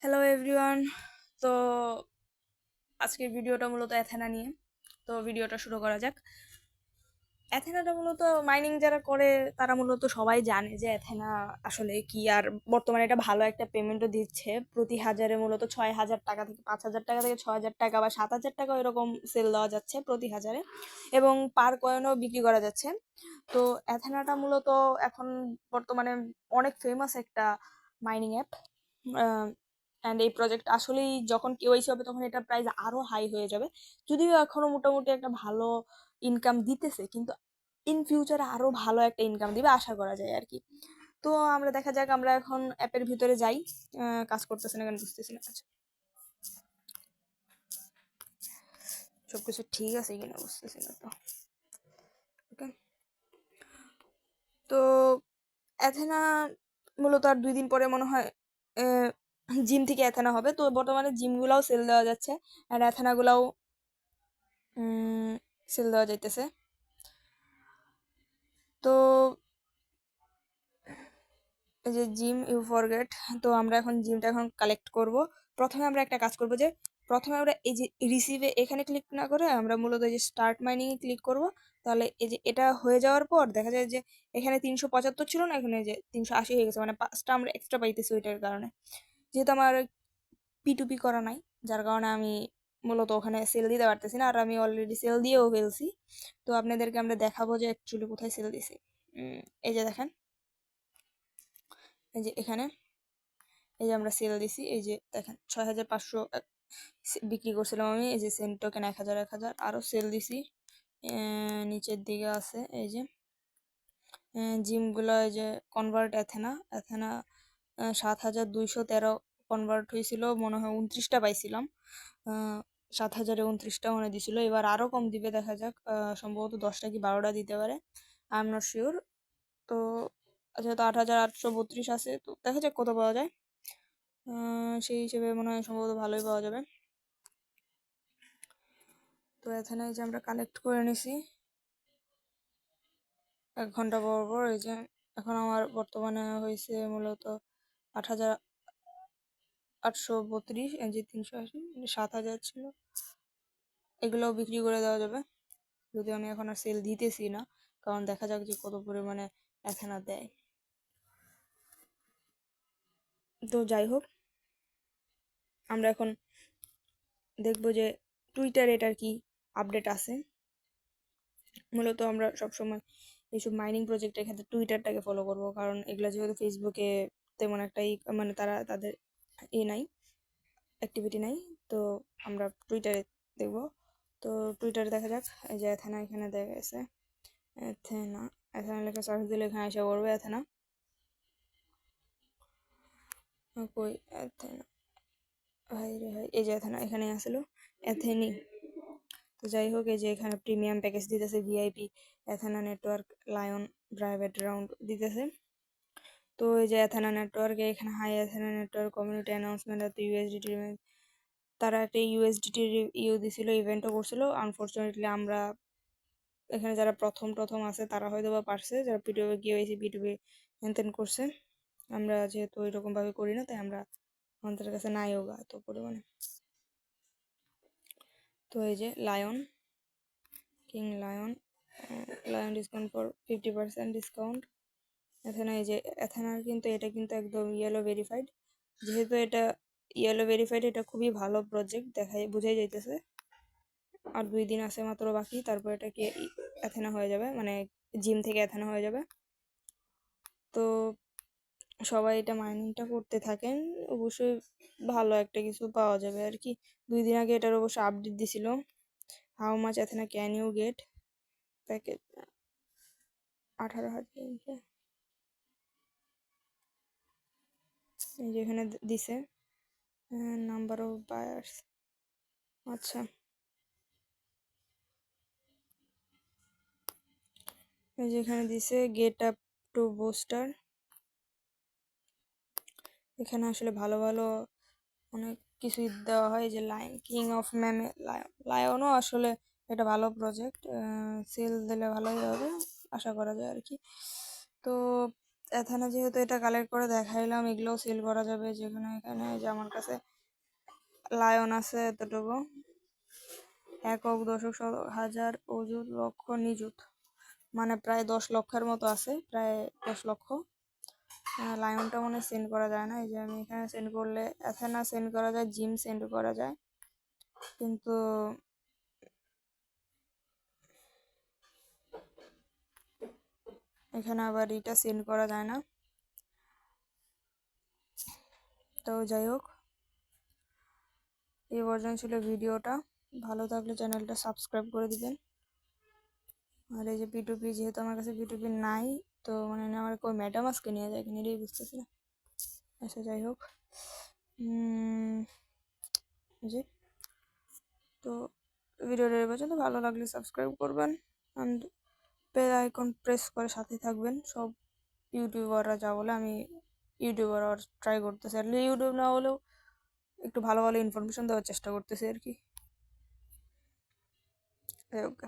Hello everyone. তো আজকের ভিডিওটা মূলত অ্যাথেনা নিয়ে। তো ভিডিওটা শুরু করা যাক। অ্যাথেনাটা মূলত মাইনিং যারা করে তারা মূলত সবাই জানে যে অ্যাথেনা আসলে কি, আর বর্তমানে এটা ভালো একটা পেমেন্টও দিচ্ছে। প্রতি হাজারে মূলত 6,000 টাকা থেকে 5,000 টাকা থেকে 6,000 টাকা বা 7,000 টাকা এরকম সেল দেওয়া যাচ্ছে প্রতি হাজারে, এবং পার কয়েনও বিক্রি করা যাচ্ছে। তো অ্যাথেনাটা মূলত এখন বর্তমানে অনেক ফেমাস একটা মাইনিং অ্যাপ। অ্যান্ড এই প্রজেক্ট আসলেই যখন কেওয়াইসি হবে তখন এটা প্রাইস আরো হাই হয়ে যাবে। যদিও এখনো মোটামুটি একটা ভালো ইনকাম দিতেছে, কিন্তু ইন ফিউচারে আরো ভালো একটা ইনকাম দিবে আশা করা যায় আর কি। তো আমরা দেখা যাক, আমরা এখন অ্যাপের ভিতরে যাই। কাজ করতেছে না কেন বুঝতেছি না। আচ্ছা, সবকিছু ঠিক আছে কিনা বুঝতেছি না তো। ওকে। তো অ্যাথেনা মূলত আর 2 দিন পরে মনে হয় জিম থেকে অ্যাথেনা হবে। তো বর্তমানে জিমগুলাও সেল দেওয়া যাচ্ছে, আর অ্যাথেনাগুলাও সেল দেওয়া যাইতেছে। তো এই যে জিম ইউ ফরগেট। তো আমরা এখন জিমটা এখন কালেক্ট করব। প্রথমে আমরা একটা কাজ করব, যে প্রথমে আমরা এই যে রিসিভে এখানে ক্লিক না করে আমরা মূলত এই যে স্টার্ট মাইনিং এ ক্লিক করব। তাহলে এই যে এটা হয়ে যাওয়ার পর দেখা যায় যে এখানে 375 ছিল না, এখানে যে 380 হয়ে গেছে, মানে 5টা আমরা এক্সট্রা পাইতেছি ওইটার কারণে। যেহেতু আমার পি2পি করা নাই, যার কারণে আমি মূলত ওখানে সেল দিতে পারতেছি না, আর আমি অলরেডি সেল দিয়েও ফেলছি। তো আপনাদেরকে আমরা দেখাবো যে অ্যাকচুয়ালি কোথায় সেল দিছি। এই যে দেখেন, এই যে এখানে, এই যে আমরা সেল দিছি, এই যে দেখেন 6,500 বিক্রি করছিলাম আমি। এই যে সেন্ট টোকেন 1,000 আরো সেল দিছি। নিচের দিকে আছে এই যে জিমগুলো, এই যে কনভার্ট অ্যাথেনা অ্যাথেনা 7,213 কনভার্ট হয়েছিল, মনে হয় 29টা পাইছিলাম। 7,029টা মনে দিছিল, এবার আরো কম দিবে দেখা যাক। সম্ভবত 10টা কি 12টা দিতে পারে, আই এম নট শিওর। তো যেহেতু 8,832 আছে, তো দেখা যাক কত পাওয়া যায়। সেই হিসেবে মনে হয় সম্ভবত ভালোই পাওয়া যাবে। তো এখানে এই যে আমরা কালেক্ট করে নিছি 1 ঘন্টা পর পর। এই যে এখন আমার বর্তমানে হয়েছে মূলত 8,832, এই যে 380, 7,000 ছিল, এগুলোও বিক্রি করে দেওয়া যাবে। যদি আমি এখন আর সেল দিতেছি না, কারণ দেখা যাক যে কত পরিমাণে এখানে দেয়। তো যাই হোক, আমরা এখন দেখবো যে টুইটারে এটার কি আপডেট আছে। মূলত আমরা সবসময় এইসব মাইনিং প্রজেক্টের ক্ষেত্রে টুইটারটাকে ফলো করব, কারণ এগুলো যেহেতু ফেসবুকে তেমন একটাই, মানে তারা তাদের নাই, অ্যাক্টিভিটি নাই। তো আমরা টুইটারে দেখব। তো টুইটারে দেখা যাক, এই যে অ্যাথেনা এখানে দেখা গেছে। অ্যাথেনা অ্যাথেনা লেখা সার্চ দিলে এখানে এসে পড়বে অ্যাথেনা। কই অ্যাথেনা, ভাই রে ভাই, এই যে অ্যাথেনা এখানে আসলো, অ্যাথেনি। তো যাই হোক, এই যে এখানে প্রিমিয়াম প্যাকেজ দিতেছে, VIP Athena network lion private round দিতেছে। তো এই যে অ্যাথেনা নেটওয়ার্কে এখানে hi Athena network community announcement এত ইউএসডিটি, তারা একটা ইউএসডিটির দিছিল, ইভেন্টও করছিল। আনফরচুনেটলি আমরা এখানে যারা প্রথম প্রথম আছে তারা হয়তো বা পারছে, যারা পিটুপি কেওয়াইসি পিটুপি হেনতেন করছে। আমরা যেহেতু ওইরকম ভাবে করি না, তাই আমরা আমাদের কাছে নাই হোগা এত পরিমাণে। তো এই যে lion, king lion, lion discount for 50% discount. এখানে এই যে এথানার কিন্তু এটা কিন্তু একদম ইয়েলো ভেরিফাইড। যেহেতু এটা ইয়েলো ভেরিফাইড, এটা খুবই ভালো প্রজেক্ট দেখাই বোঝাই যাইতেছে। আর 2 দিন আছে মাত্র বাকি, তারপর এটাকে অ্যাথেনা হয়ে যাবে, মানে জিম থেকে অ্যাথেনা হয়ে যাবে। তো সবাই এটা মাইনিংটা করতে থাকেন, অবশ্যই ভালো একটা কিছু পাওয়া যাবে আর কি। 2 দিন আগে এটার অবশ্য আপডেট দিছিল, how much Athena can you get package 18,000। এই যে এখানে দিছে নাম্বার অফ বায়ার্স। আচ্ছা, এই যে এখানে দিছে গেট আপ টু বুস্টার। এখানে আসলে ভালো ভালো অনেক কিছুই দেওয়া হয়, যে লায়ন কিং অফ ম্যামে, লায়নও আসলে এটা ভালো প্রজেক্ট। সেল দিলে ভালোই হবে আশা করা যায় আর কি। তো এখানে যেহেতু এটা কালেক্ট করে দেখাইলাম, এগুলোও সেল করা যাবে। যেখানে এখানে যে আমার কাছে লায়ন আছে এতটুকু, একক, দশক, শতক, হাজার, অযুত, লক্ষ, নিযুত, মানে প্রায় 10 লক্ষের মতো আছে, প্রায় 10 লক্ষ। লায়নটা মনে সেন্ড করা যায় না, এই যে আমি এখানে সেন্ড করলে এথানা সেন্ড করা যায়, জিম সেন্ড করা যায়, কিন্তু এখানে আবার এটা সেন্ড করা যায় না। তো যাই হোক, এই পর্যন্ত ছিল ভিডিওটা। ভালো থাকলে চ্যানেলটা সাবস্ক্রাইব করে দিবেন। আর এই যে পিটুপি, যেহেতু আমার কাছে পিটুপি নাই, তো মানে আমার কই ম্যাডাম আজকে নিয়ে যায় কিনে এটাই বুঝতেছি না। আচ্ছা যাই হোক, জি, তো ভিডিওটা এই পর্যন্ত। ভালো লাগলে সাবস্ক্রাইব করবেন অ্যান্ড বেল আইকন প্রেস করে সাথে থাকবেন। সব ইউটিউবাররা যা বলে আমি ইউটিউবার আর ট্রাই করতেছি, আর ইউটিউব না হলেও একটু ভালো ভালো ইনফরমেশন দেওয়ার চেষ্টা করতেছি আর কি। ওকে।